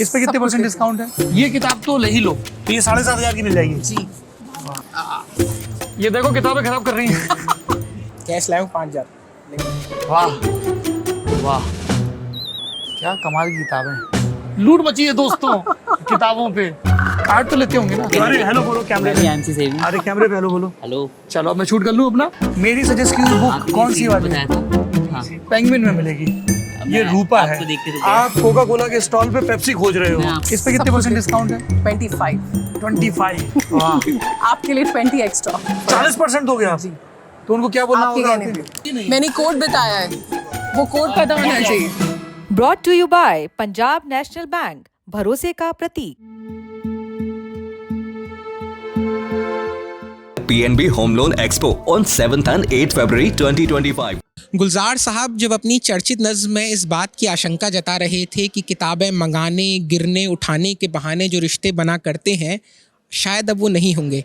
इस पे कितने परसेंट डिस्काउंट है? ये किताब तो ले ही लो, तो ये 7,500 की मिल जाएगी जी। ये देखो किताबें खराब कर रही हैं कैश लाया हूँ 5,000। वाह वाह, क्या कमाल की किताबें हैं। लूट मची है दोस्तों किताबों पे। कार्ड तो लेते होंगे ना? अरे हेलो बोलो कैमरे पे। MC saving. अरे कैमरे पे हेलो बोलो। हेलो। चलो अब मैं शूट कर लूँ अपना। मेरी सजेस्ट की हुई बुक कौन सी वाली? हाँ। पेंगुइन में मिलेगी। ये रूपा है। आप कोका कोला के स्टॉल पे पेप्सी खोज रहे हो, इस पे कितने परसेंट डिस्काउंट है? 25। वाह, आपके लिए 20 एक्स्ट्रा। 40% हो गया। तो उनको क्या बोलना आपके होगा? कहने पे मैंने कोड बताया है, वो कोड पता होना चाहिए। Brought to you by Punjab national bank, भरोसे का प्रतीक। PNB Home Loan Expo on 7th and 8th February 2025. गुलजार साहब जब अपनी चर्चित नज़्म में इस बात की आशंका जता रहे थे कि किताबें मंगाने, गिरने, उठाने के बहाने जो रिश्ते बना करते हैं शायद अब वो नहीं होंगे,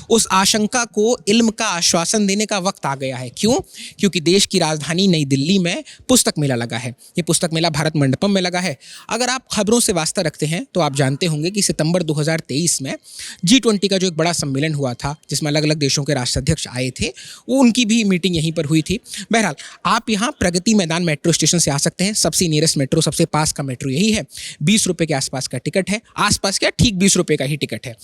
उस आशंका को इल्म का आश्वासन देने का वक्त आ गया है। क्यों? क्योंकि देश की राजधानी नई दिल्ली में पुस्तक मेला लगा है। ये पुस्तक मेला भारत मंडपम में लगा है। अगर आप खबरों से वास्ता रखते हैं तो आप जानते होंगे कि सितंबर 2023 में G20 का जो एक बड़ा सम्मेलन हुआ था जिसमें अलग अलग देशों के राष्ट्राध्यक्ष आए थे, वो उनकी भी मीटिंग यहीं पर हुई थी। बहरहाल आप यहाँ प्रगति मैदान मेट्रो स्टेशन से आ सकते हैं। सबसे नियरेस्ट मेट्रो, सबसे पास का मेट्रो यही है। 20 रुपये के आसपास का टिकट है, आसपास क्या ठीक 20 रुपये का ही टिकट है।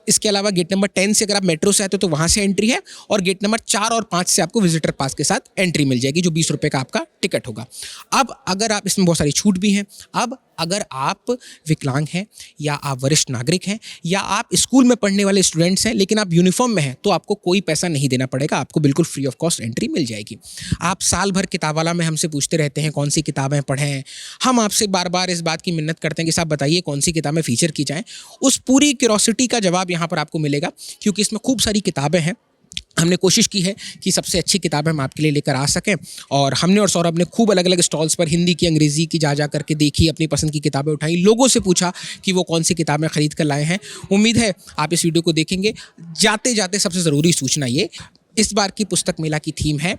इसके अलावा गेट नंबर 10 से अगर आप मेट्रो से आते हो तो वहाँ से एंट्री है, और गेट नंबर 4 और 5 से आपको विजिटर पास के साथ एंट्री मिल जाएगी, जो 20 रुपये का आपका टिकट होगा। अब अगर आप, इसमें बहुत सारी छूट भी हैं। अब अगर आप विकलांग हैं या आप वरिष्ठ नागरिक हैं या आप स्कूल में पढ़ने वाले स्टूडेंट्स हैं लेकिन आप यूनिफॉर्म में हैं तो आपको कोई पैसा नहीं देना पड़ेगा, आपको बिल्कुल फ्री ऑफ कॉस्ट एंट्री मिल जाएगी। आप साल भर किताबवाला में हमसे पूछते रहते हैं कौन सी किताबें पढ़ें, हम आपसे बार बार इस बात की मिन्नत करते हैं कि साहब बताइए कौन सी किताबें फीचर की जाएँ। उस पूरी क्यूरोसिटी का जवाब यहाँ पर आपको मिलेगा, क्योंकि इसमें खूब सारी किताबें हैं। हमने कोशिश की है कि सबसे अच्छी किताबें हम आपके लिए लेकर आ सकें, और हमने और सौरभ ने खूब अलग अलग स्टॉल्स पर हिंदी की, अंग्रेज़ी की जा करके देखी, अपनी पसंद की किताबें उठाई, लोगों से पूछा कि वो कौन सी किताबें ख़रीद कर लाए हैं। उम्मीद है आप इस वीडियो को देखेंगे। जाते जाते सबसे ज़रूरी सूचना ये, इस बार की पुस्तक मेला की थीम है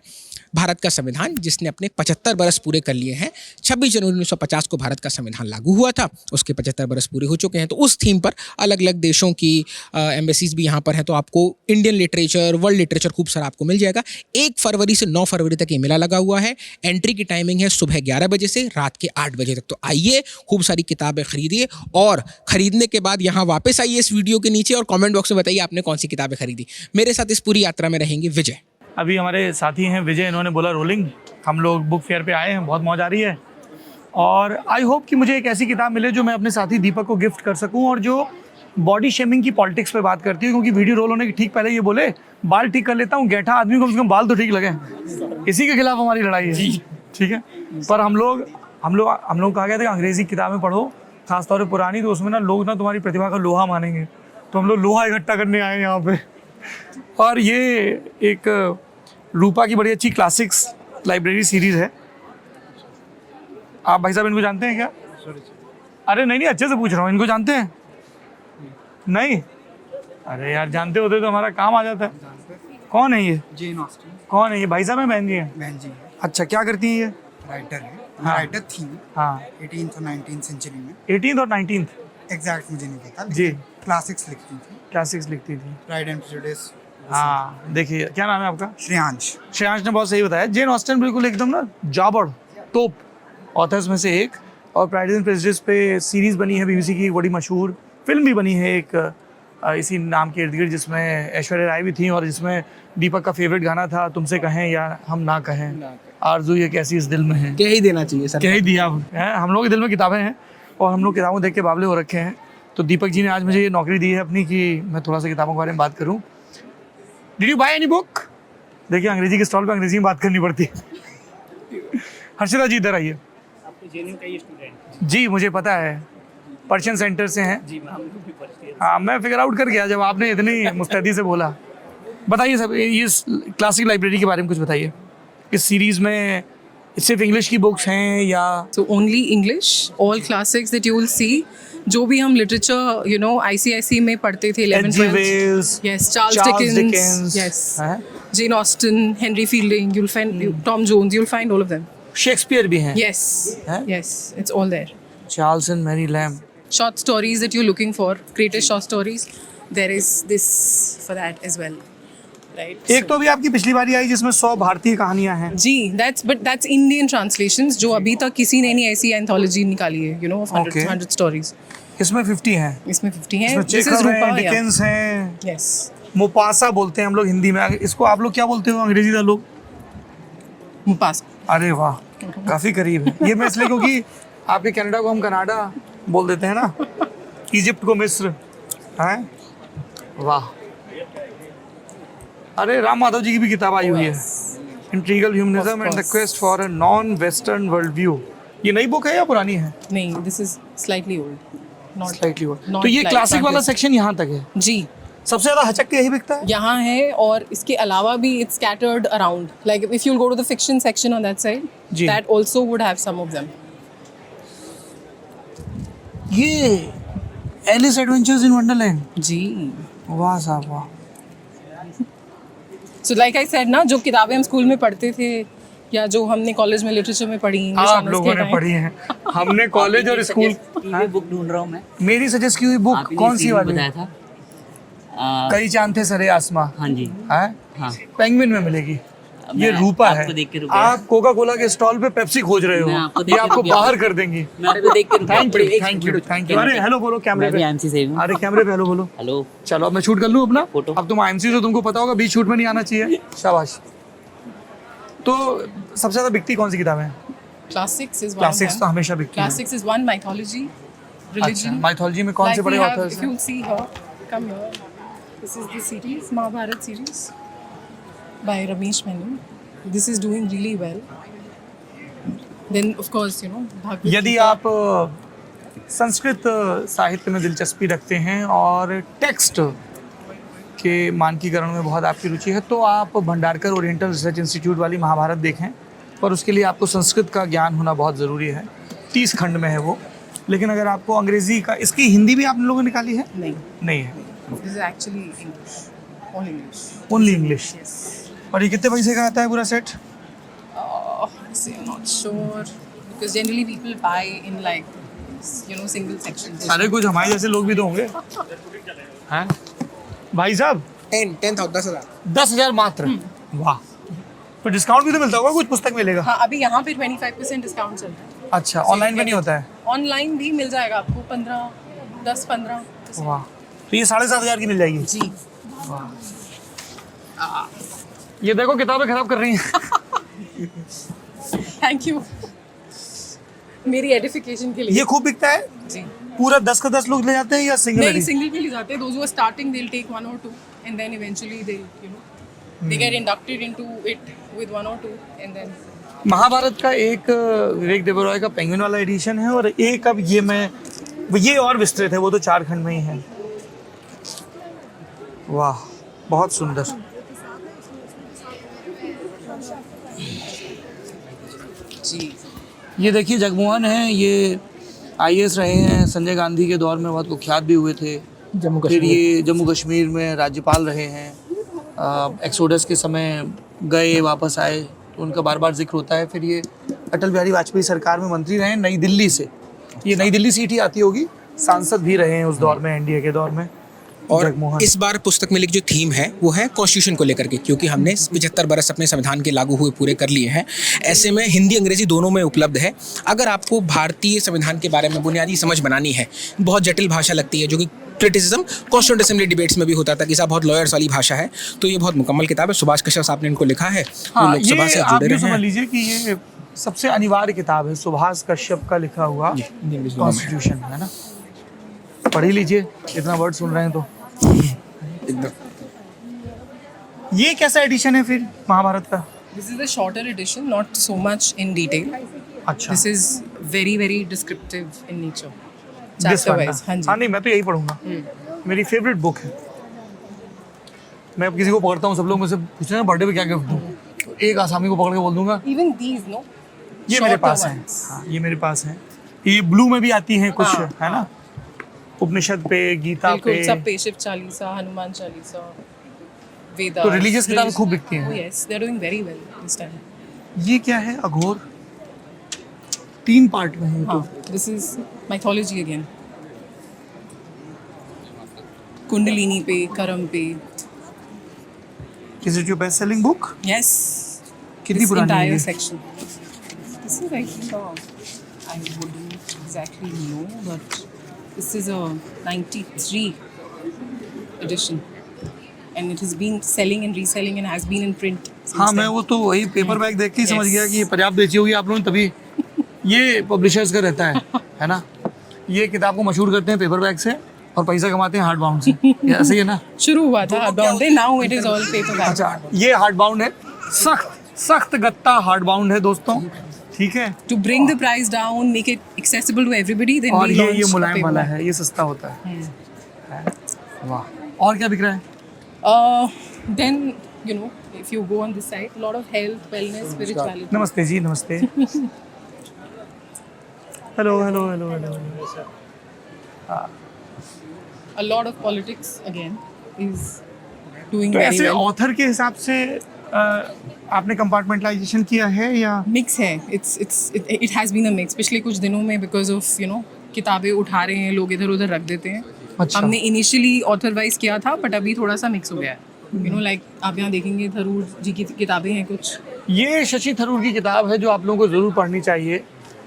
भारत का संविधान, जिसने अपने 75 बरस पूरे कर लिए हैं। 26 जनवरी 1950 को भारत का संविधान लागू हुआ था, उसके 75 बरस पूरे हो चुके हैं। तो उस थीम पर अलग अलग देशों की एम्बेसीज भी यहाँ पर हैं, तो आपको इंडियन लिटरेचर, वर्ल्ड लिटरेचर खूब सारा आपको मिल जाएगा। 1 फरवरी से 9 फरवरी तक ये मेला लगा हुआ है। एंट्री की टाइमिंग है सुबह 11 बजे से रात के 8 बजे तक। तो आइए, खूब सारी किताबें खरीदिए, और ख़रीदने के बाद यहाँ वापस आइए इस वीडियो के नीचे और कॉमेंट बॉक्स में बताइए आपने कौन सी किताबें खरीदी। मेरे साथ इस पूरी यात्रा में रहेंगे विजय। अभी हमारे साथी हैं विजय, इन्होंने बोला रोलिंग। हम लोग बुक फेयर पे आए हैं, बहुत मौज आ रही है, और आई होप कि मुझे एक ऐसी किताब मिले जो मैं अपने साथी दीपक को गिफ्ट कर सकूं, और जो बॉडी शेमिंग की पॉलिटिक्स पे बात करती है। क्योंकि वीडियो रोल होने के ठीक पहले ये बोले बाल ठीक कर लेता हूँ, गैठा आदमी को कम से कम बाल तो ठीक लगे। इसी के खिलाफ हमारी लड़ाई है, ठीक है। पर हम लोग कहा गया था कि अंग्रेज़ी किताबें पढ़ो, खासतौर पर पुरानी, तो उसमें ना लोग ना तुम्हारी प्रतिभा का लोहा मानेंगे। तो हम लोग लोहा इकट्ठा करने आए हैं यहाँ पे। और ये एक रूपा की बड़ी अच्छी क्लासिक्स लाइब्रेरी सीरीज़ है। आप भाई साहब इनको जानते हैं क्या? अरे नहीं, अच्छे से पूछ रहा हूँ, इनको जानते हैं? नहीं? अरे यार जानते होते तो हमारा काम आ जाता है। कौन है ये? Jane Austen. कौन है ये? भाई साहब है, बहन जी हैं? बहन जी है। अच्छा, क्या करती हैं ये? राइटर है। हाँ। राइटर थी। हाँ। 18th और 19th सेंचुरी में। 18th और 19th? एग्जैक्ट मुझे नहीं पता, जी। क्लासिक्स लिखती थी। क्लासिक्स लिखती थी। Pride and prejudice. हाँ, देखिए क्या नाम है आपका? श्रेयांश ने बहुत सही बताया। जेन ऑस्टन बिल्कुल एकदम ना जाबड़ टॉप ऑथर्स में से एक, और प्राइड एंड प्रेजुडिस पे सीरीज़ बनी है BBC की, बड़ी मशहूर फिल्म भी बनी है एक इसी नाम के इर्द गिर्द, जिसमें ऐश्वर्या राय भी थी, और जिसमें दीपक का फेवरेट गाना था, तुमसे कहें या हम ना कहें, आरज़ू ये कैसी इस दिल में है। क्या ही देना चाहिए सर, क्या ही दिया है। हम लोग के दिल में किताबें हैं, और हम लोग किताबों देख के बावले हो रखे हैं। तो दीपक जी ने आज मुझे ये नौकरी दी है अपनी कि मैं थोड़ा सा किताबों के बारे में बात करूँ। Did you by any book? देखिए अंग्रेजी के स्टॉल पे अंग्रेजी में बात करनी पड़ती है। हर्षिता जी इधर आइए। जी मुझे पता है, पर्शियन सेंटर से हैं जी। हाँ, मैं फिगर आउट कर गया जब आपने इतनी मुस्तैदी से बोला। बताइए सब, ये क्लासिक लाइब्रेरी के बारे में कुछ बताइए। इस सीरीज़ में सिर्फ इंग्लिश की बुक्स हैं या? So only English, all classics that you will see. जो भी हम लिटरेचर ICIC में पढ़ते थे 11th 12th, yes, Charles Dickens, yes, Jane Austen, Henry Fielding, you'll find Tom Jones, you'll find all of them. Shakespeare भी हैं? Yes, yes, it's all there. Charles and Mary Lamb, short stories that you're looking for, greatest short stories, there is this for that as well, right? एक तो अभी आपकी पिछली बारी आई जिसमें 100 भारतीय कहानियां हैं। जी, that's Indian translations जो अभी तक किसी ने नहीं ऐसी एंथोलॉजी निकाली है, you know, of 100 stories. इसमें 50 हैं। इसमें 50 हैं। इसमें This is चेखव हैं, Rupa, yeah. डिकेंस हैं, Yes. मोपासा बोलते हैं हम लोग हिंदी में। इसको आप लोग क्या बोलते हो अंग्रेजी का लोग? मुपासा। अरे वाह, काफी करीब है ये। मैं इसलिए क्योंकि आपके कनाडा को हम कनाडा बोल देते हैं ना, इजिप्ट को मिस्र है। वाह, अरे राम माधव जी की भी किताब आई हुई है, integral humanism and the quest for a non western world view. ये नई बुक है या पुरानी है? नहीं, this is slightly old, not slightly old. तो ये क्लासिक वाला सेक्शन यहाँ तक है जी। सबसे ज्यादा हचक के यही बिकता है यहाँ है, और इसके अलावा भी it's scattered around, like if you go to the fiction section on that side, जी। That also would have some of them. ये एलिस एडवेंचर्स इन वंडरलैंड। जी। वाह साहब वाह। सो लाइक आई सेड ना, जो किताबें हम स्कूल में पढ़ते थे या जो हमने कॉलेज में लिटरेचर में पढ़ी, आप लोगों ने पढ़ी है, हमने कॉलेज और स्कूल। ये बुक ढूंढ रहा हूँ मैं। मेरी सजेस्ट की हुई बुक कौन सी वाली? बताया था कई चांद थे सरे आसमां। हाँ जी। है हाँ। पेंगुइन में मिलेगी। ये मैं रूपा है। आपको देख के रुका। आप कोका कोला के स्टॉल पे पेप्सी खोज रहे मैं हो, आपको ये देख के आपको रुका। बाहर कर देंगी। मैं आपको देख के रुका। थैंक यू एक thank you minute, thank you. अरे हेलो बोलो कैमरे मैं भी पे। आईएमसी से हूँ। अरे कैमरे पे हेलो बोलो। हेलो। चलो अब मैं शूट कर लूँ अपना फोटो। अब तुम आईएमसी से तुमको पता होगा बीच शूट में नहीं आना चाहिए। शाबाश। तो सबसे ज्यादा बिकती कौन सी किताबें हैं? Classics is one. क्लासिक्स तो हमेशा बिकती है। Classics is one, mythology, religion. Mythology में कौन से बड़े ऑथर्स If हैं? you see here, come here. This is the series, Mahabharat series by Ramesh Menon. This is doing really well. Then of course, you know, Bhagavad यदि Gita. आप संस्कृत साहित्य में दिलचस्पी रखते हैं और टेक्स्ट के मानकीकरण में बहुत आपकी रुचि है तो आप भंडारकर ओरिएंटल रिसर्च इंस्टीट्यूट वाली महाभारत देखें, पर उसके लिए आपको संस्कृत का ज्ञान होना बहुत ज़रूरी है। 30 खंड में है वो, लेकिन अगर आपको अंग्रेजी का, इसकी हिंदी भी आप लोगों ने निकाली है? नहीं है। This is actually English, all English. Only English. Yes. और ये कितने पैसे का आता है पूरा set? Honestly, I'm not sure because generally people buy in like, you know, single sections. सारे कुछ हमारे जैसे लोग भी तो होंगे हैं भाई साहब। 10,000 10,000 मात्र। वाह, तो डिस्काउंट भी तो मिलता होगा, कुछ पुस्तक मिलेगा। हाँ, अभी यहाँ पे 25% डिस्काउंट चल रहा है। अच्छा, ऑनलाइन पे नहीं होता है? ऑनलाइन भी मिल जाएगा आपको 10-15। वाह, तो ये 7,500 की मिल जाएगी। जी। ये देखो किताबें खराब कर रही हैं। थैंक यू मेरी एडिफिकेशन के लिए। ये खूब बिकता है जी। पूरा 10 का 10 लोग ले जाते हैं या सिंगल? नहीं, सिंगल पे ले जाते हैं। Those who are starting, they'll take 1 or 2, and then eventually they, you know, they get inducted into it with 1 or 2, and then. Mahabharat का एक विवेक देवरॉय का पेंगुइन वाला एडिशन है और एक अब ये और विस्तृत है, वो तो 4 खंड में ही है। वाह, बहुत सुंदर। जी। ये देखिए जगमोहन है, ये आईएएस रहे हैं, संजय गांधी के दौर में बहुत कुख्यात भी हुए थे। फिर ये जम्मू कश्मीर में राज्यपाल रहे हैं, एक्सोडस के समय गए वापस आए तो उनका बार बार जिक्र होता है। फिर ये अटल बिहारी वाजपेयी सरकार में मंत्री रहे नई दिल्ली से, ये नई दिल्ली सीट ही आती होगी, सांसद भी रहे हैं उस दौर में, एनडीए के दौर में। और इस बार पुस्तक में लिखी जो थीम है वो है कॉन्स्टिट्यूशन को लेकर के, क्योंकि हमने 75 बरस अपने संविधान के लागू हुए पूरे कर लिए हैं। ऐसे में हिंदी अंग्रेजी दोनों में उपलब्ध है। अगर आपको भारतीय संविधान के बारे में बुनियादी समझ बनानी है, बहुत जटिल भाषा लगती है, जो कि क्रिटिसिज्म कॉन्स्टिट्यूएंट असेंबली डिबेट्स में भी होता था कि साहब बहुत लॉयर्स वाली भाषा है, तो ये बहुत मुकम्मल किताब है। सुभाष कश्यप साहब ने इनको लिखा है। हाँ, लोकसभा से आप जुड़े ये रहे समझ हैं। लीजिए कि ये सबसे अनिवार्य किताब है, सुभाष कश्यप का लिखा हुआ कॉन्स्टिट्यूशन, है ना? पढ़ ही लीजिए, इतना वर्ड सुन रहे हैं तो। ये कैसा एडिशन है फिर महाभारत का? This is the shorter edition, not so much in detail. अच्छा, This is very, very descriptive in nature. This Chapter one, wise, हाँ जी। हाँ नहीं, मैं तो यही पढ़ूंगा, मेरी फेवरेट बुक है। मैं अब किसी को पकड़ता हूँ, सब लोग मुझसे पूछते हैं बर्थडे पे क्या गिफ्ट दूँ, तो एक आसामी को पकड़ के बोल दूंगा Even these, no? ये मेरे Shorter पास है। ones. हाँ, ये मेरे पास है। ये ब्लू में भी आती हैं कुछ, हाँ। है ना? उपनिषद पे, गीता बिल्कुल, पे। सब पे, शिव चालीसा, हनुमान चालीसा, वेदा। तो religious किताबें खूब बिकती हैं। Oh yes, they're doing very well this time. ये क्या है? अघोर 3 पार्ट में है ये तो। हाँ, this is mythology again. Kundalini पे, कर्म पे. Is it your best selling book? Yes. कितनी This पुरानी है entire ये? section. This is I think I wouldn't exactly know, but this is a 93 edition, and it has been selling and reselling and has been in print. since हाँ, मैं then. वो तो वही paper bag देख के ही समझ Yes. गया कि ये पर्याप्त बेची होगी आप लोगों ने, तभी ये पब्लिशर्स का रहता है ना. ये किताब को मशहूर करते हैं पेपर बैग से और पैसा कमाते हैं हार्ड बाउंड से. ये ऐसे ही है ना. शुरू हुआ था hardbound, now it is all paperback. अच्छा, ये हार्ड बाउंड है, सख्त गत्ता हार्ड बाउंड है दोस्तों, ठीक है. To bring the price down, make it accessible to everybody, then और we ये launched a मुलायम वाला paperback. है, ये सस्ता होता है. वाह. और क्या बिक रहा है? Then you know, if you go on this side, a lot of health, wellness, spirituality. नमस्ते जी, नमस्ते. Hello hello hello hello. A lot of politics again is doing तो very ऐसे well. ऑथर के हिसाब से आपने कंपार्टमेंटलाइजेशन किया है या? Mix है, it has been a mix. पिछले कुछ दिनों में because of you know किताबें उठा रहे हैं लोग, इधर उधर रख देते हैं. अच्छा. हमने इनिशियली ऑथर वाइज किया था, बट अभी थोड़ा सा मिक्स हो गया है. You know, like आप यहाँ देखेंगे थरूर जी की किताबें हैं कुछ. ये शशि थरूर की किताब है जो आप लोगों को ज़रूर पढ़नी चाहिए.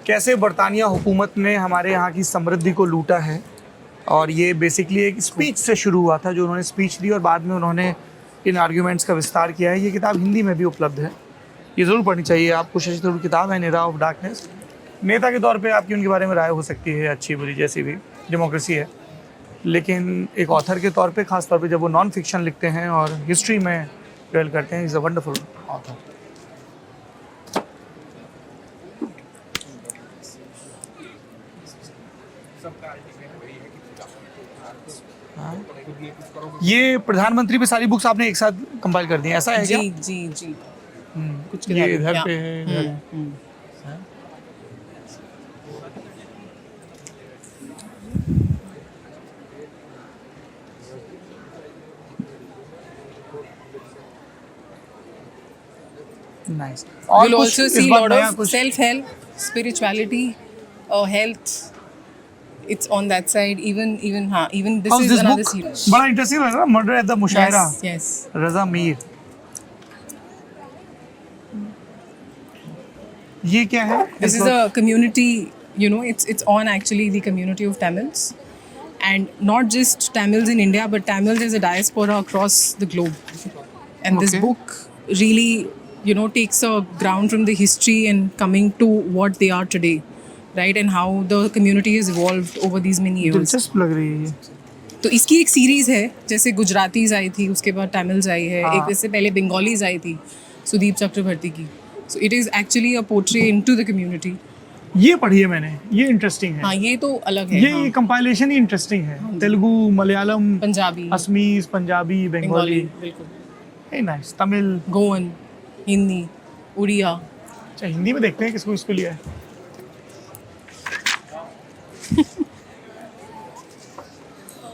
कैसे बरतानिया हुकूमत ने हमारे यहाँ की समृद्धि को लूटा है. और ये बेसिकली एक स्पीच से शुरू हुआ था, जो उन्होंने स्पीच दी और बाद में उन्होंने इन आर्ग्यूमेंट्स का विस्तार किया है. ये किताब हिंदी में भी उपलब्ध है, ये ज़रूर पढ़नी चाहिए आपको. शशि थरूर की किताब है नेता ऑफ डार्कनेस. नेता के तौर पे आपकी उनके बारे में राय हो सकती है, अच्छी बुरी जैसी भी, डेमोक्रेसी है. लेकिन एक ऑथर के तौर पे, ख़ास तौर पे जब वो नॉन फिक्शन लिखते हैं और हिस्ट्री में ट्वेल करते हैं, इज़ अ वंडरफुल ऑथर. ये प्रधानमंत्री पे सारी बुक्स आपने एक साथ कंपाइल कर दी हैं, ऐसा है क्या? जी जी जी. कुछ ये किताबें, इधर yeah. पे है, इधर. Nice. और You'll कुछ also इस see a बार lot नया of कुछ? self-help, spirituality, health. It's on that side. Even this How's is this another book? series. बड़ा इंटरेस्टिंग लग रहा है. Murder at the Mushaira, Yes, yes. Raza Mir. ये क्या है? This is a community. You know, it's on actually the community of Tamils, and not just Tamils in India, but Tamils as a diaspora across the globe. And this Okay. book really, you know, takes a ground from the history and coming to what they are today, right? And how the community has evolved over these many years. दिलचस्प लग रही है ये. तो इसकी एक series है, जैसे गुजरातीज आई थी, उसके बाद तमिल्स आई है, हाँ. एक इससे पहले बंगालीज आई थी, सुदीप चक्रवर्ती की. So it is actually a portray into the community. ये पढ़ी है मैंने, ये इंटरेस्टिंग है. हाँ, ये तो अलग है. ये हाँ. कंपाइलेशन ही इंटरेस्टिंग है. तेलुगु, मलयालम, पंजाबी, असमीज, पंजाबी, बंगाली. बिल्कुल. हे नाइस. तमिल. गोवन, हिंदी, उड़िया. अच्छा, हिंदी में देखते हैं किसको इसको लिया है.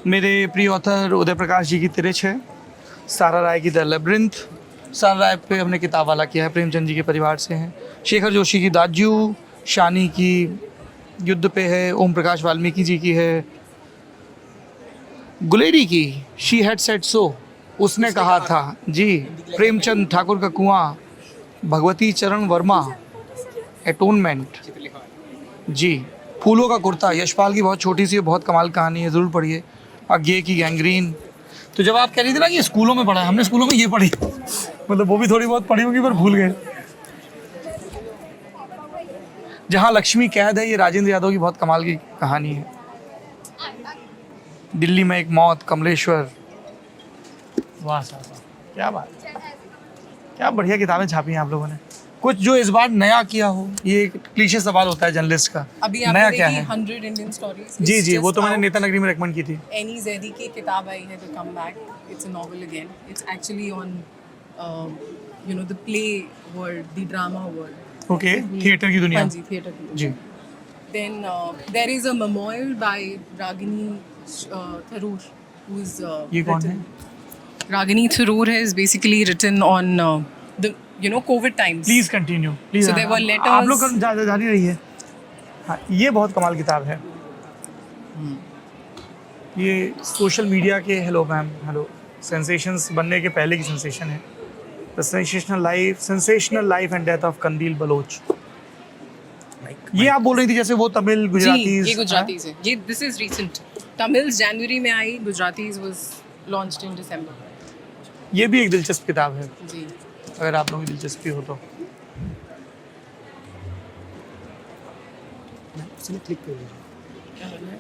मेरे प्रिय ऑथर उदय प्रकाश जी की तिरछ है. सारा राय की द लेब्रिंथ. सारा राय पे हमने किताब वाला किया है, प्रेमचंद जी के परिवार से हैं. शेखर जोशी की दाज्यू, शानी की युद्ध पे है, ओम प्रकाश वाल्मीकि जी की है. गुलेरी की शी हैड सेड सो, उसने कहा था जी. प्रेमचंद ठाकुर का कुआं, भगवती चरण वर्मा एटोनमेंट जी. फूलों का कुर्ता, यशपाल की बहुत छोटी सी बहुत कमाल कहानी है, ज़रूर पढ़िए. अज्ञे की गैंग्रीन. तो जब आप कह रही थी ना कि स्कूलों में पढ़ा है, हमने स्कूलों में ये पढ़ी, मतलब वो भी थोड़ी बहुत पढ़ी होगी पर भूल गए. जहाँ लक्ष्मी कैद है, ये राजेंद्र यादव की बहुत कमाल की कहानी है. दिल्ली में एक मौत, कमलेश्वर. वाह साहब, क्या बात, क्या बढ़िया किताबें छापी हैं आप लोगों ने. कुछ जो इस बार नया किया हो, ये एक क्लीशे सवाल होता है जर्नलिस्ट का. अभी नया आपने क्या देखी है? 100 इंडियन स्टोरीज. जी जी, वो तो मैंने नेता नगरी में रेकमेंड की थी. एनी जैदी की किताब आई है, the come back. It's a novel again. It's actually on you know the play world, the drama world. Okay, theatre की दुनिया. हाँ जी, थिएटर की. जी. Then there is a memorial by Ragini Tharoor, who is ये कौन है? Ragini Tharoor has basically written on the COVID times. Please continue please. So there were letters. आप लोग जारी रही है. हाँ, ये बहुत कमाल किताब है. ये सोशल मीडिया के हेलो मैम हेलो सेंसेशंस बनने के पहले की सेंसेशन है। The sensational life and death of कंदील बलोच। ये आप बोल रही थी जैसे वो तमिल जी, गुजरातीज। ये गुजरातीज है। ये दिस इज रीसेंट। तमिल जनवरी में आई, गुजरातीज वाज लॉन्च्ड इन दिसंबर। ये भी एक दिलचस्प किताब है, जी। अगर आप लोगों की दिलचस्पी हो तो।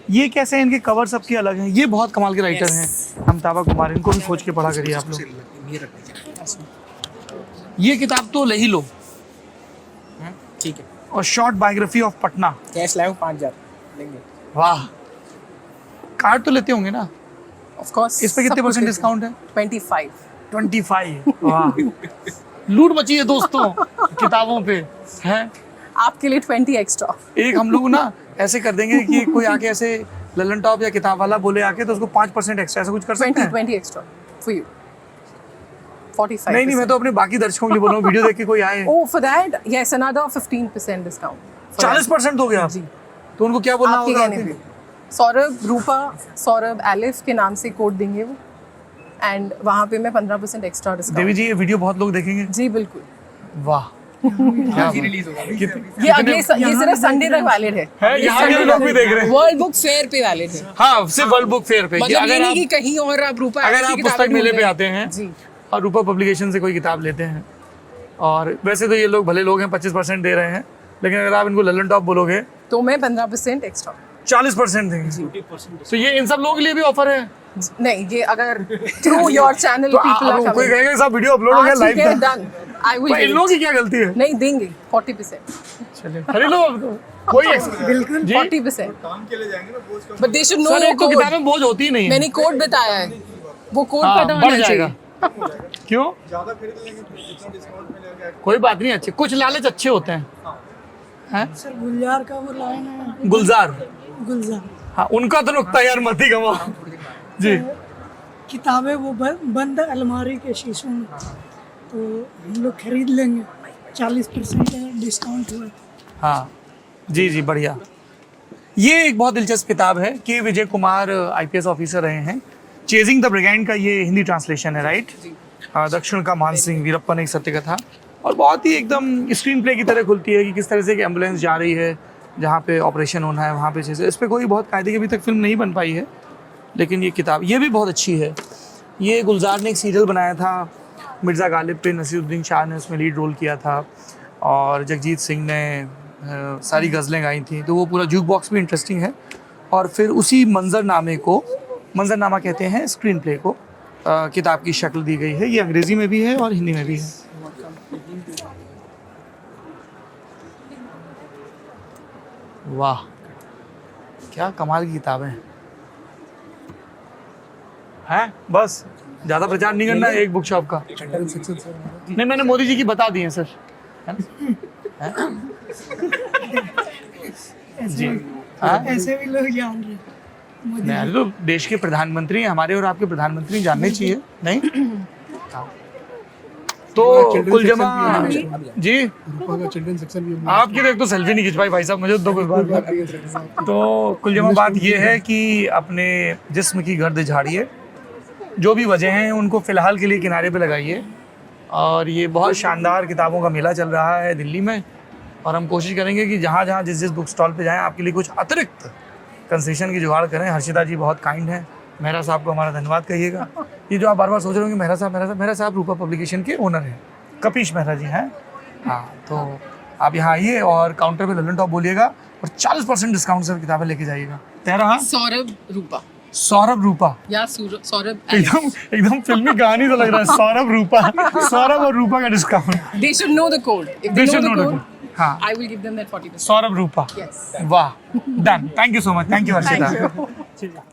ये कैसे हैं? इनके कवर सबके अलग हैं। ये बहुत कमाल के राइटर हैं, अमिताभ कुमार। इनको भी खोज के पढ़ा करिए आप लोग। ये किताब तो ले ही लो। ठीक है, और short biography of Patna. Cash लाए 5,000 लेंगे। वाह, कार्ड तो लेते होंगे ना? Of course. इस पे कितने परसेंट डिस्काउंट है? 25। 25। वाह, लूट मची है दोस्तों किताबों पे है। आपके लिए 20 एक्स्ट्रा। एक हम लोग ना ऐसे कर देंगे कि कोई आके ऐसे ललन टॉप या किताब वाला बोले आके तो उसको 5% एक्स्ट्रा, ऐसा कुछ कर सकते हैं? 20 एक्स्ट्रा फॉर यू। 45। नहीं, मैं तो अपने बाकी दर्शकों के लिए बोल रहा हूँ, वीडियो देख के कोई आए। Oh, for that, yes, another 15% discount. for 40% हो गया। जी। तो उनको क्या बोलना आपके होगा? कहने पे सौरभ रूपा, सौरभ एलिफ के नाम से कोड देंगे वो, एंड वहाँ पे मैं 15% एक्स्ट्रा देवी डिस्काउंट। जी, ये वीडियो बहुत लोग देखेंगे। जी बिल्कुल। वाह, रिलीज होगा। ये अगले ये सिर्फ संडे तक वैलिड है। यहाँ के लोग भी देख रहे हैं। वर्ल्ड बुक फेयर पे वैलिड है। हाँ, सिर्फ वर्ल्ड बुक फेयर पे। कि मतलब ये अगर नहीं कि आप कहीं और आप रूपा अगर एलिफ की आप किताबें पुस्तक मेले ढूंढ पे रहे हैं। आते हैं जी। और रूपा पब्लिकेशन से कोई किताब लेते हैं, और वैसे तो ये लोग भले लोग हैं, 25% दे रहे हैं, लेकिन अगर आप इनको ललन टॉप बोलोगे तो मैं 15% एक्स्ट्रा। 40% देंगे। तो ये इन सब लोगों के लिए भी ऑफर है। नहीं, ये अगर थ्रू योर चैनल तो पीपल आर कोई कमिंग। कहेगा सब वीडियो अपलोड हो गया ठीक है, लाइव। डन। I will. इन लोगों की क्या गलती है? नहीं देंगे 40%। चलिए खरीद लो अब तो। कोई बिल्कुल 40%। But they should know sir, एक तो कोड। किताबें बोझ होती ही नहीं है। मैंने कोड बताया है, वो कोड हाँ, पता बढ़ होना जाएगा। चाहिए। क्यों? कोई बात नहीं, अच्छे कुछ लालच अच्छे होते हैं। सर गुलजार का वो लाइन है, गुलजार, गुलजार हाँ उनका तो नुकता यार मत ही गवा जी। किताबें वो बंद अलमारी के शीशों में, तो हम लोग खरीद लेंगे। 40% डिस्काउंट हुआ। हाँ जी जी, बढ़िया। ये एक बहुत दिलचस्प किताब है कि विजय कुमार IPS ऑफिसर रहे हैं। चेजिंग द ब्रिगेंड का ये हिंदी ट्रांसलेशन है, राइट? दक्षिण का मान सिंह वीरप्पन एक सत्य कथा, और बहुत ही एकदम स्क्रीन प्ले की तरह खुलती है कि किस तरह से एक एम्बुलेंस जा रही है जहाँ पे ऑपरेशन होना है, वहाँ पे जैसे इस पर कोई बहुत कायदे की अभी तक फिल्म नहीं बन पाई है, लेकिन ये किताब ये भी बहुत अच्छी है। ये गुलजार ने एक सीरियल बनाया था मिर्ज़ा गालिब पे, नसीरुद्दीन शाह ने उसमें लीड रोल किया था, और जगजीत सिंह ने सारी गज़लें गाई थी, तो वो पूरा जूक बॉक्स भी इंटरेस्टिंग है। और फिर उसी मंजरनामा कहते हैं स्क्रीन प्ले को, किताब की शक्ल दी गई है। ये अंग्रेज़ी में भी है और हिंदी में भी है। वाह, क्या कमाल की किताबें हैं। बस ज़्यादा प्रचार नहीं करना एक बुक शॉप का। नहीं, मैंने मोदी जी की बता दी है सर, है ना? जी हाँ? ऐसे भी लोग जान रहे हैं। नहीं, तो देश के प्रधानमंत्री हैं हमारे, और आपके प्रधानमंत्री जानने चाहिए नहीं? हाँ। तो कुल जमा जी, आपकी तो एक तो सेल्फी नहीं खिंच पाई भाई साहब, मुझे तो कुछ बात। तो कुल जमा बात ये है कि अपने जिस्म की गर्द झाड़िए, जो भी वजह हैं उनको फ़िलहाल के लिए किनारे पे लगाइए। और ये बहुत शानदार किताबों का मेला चल रहा है दिल्ली में, और हम कोशिश करेंगे कि जहाँ जहाँ जिस बुक स्टॉल पे जाएं आपके लिए कुछ अतिरिक्त कंसेशन की जुगाड़ करें। हर्षिता जी बहुत काइंड हैं, मेहरा साहब को हमारा धन्यवाद कहिएगा। ये जो आप बार बार सोच रहे हो कि मेहरा साहब रूपा पब्लिकेशन के ओनर हैं, कपीश मेहरा जी हैं। हाँ, तो आप यहाँ आइए और काउंटर पे ललन टॉप बोलिएगा और 40% डिस्काउंट से किताबें लेके जाइएगा। तेरा सौरभ रूपा सौरभ रूपा या सौरभ एकदम फिल्मी कहानी तो लग रहा है। सौरभ रूपा, सौरभ और रूपा का discount. They should know the code. If They they should know the know the code, हाँ, I will give them that 40%. Saurabh Rupa. Yes. वाह, done. Thank you so much. Thank you Harshita.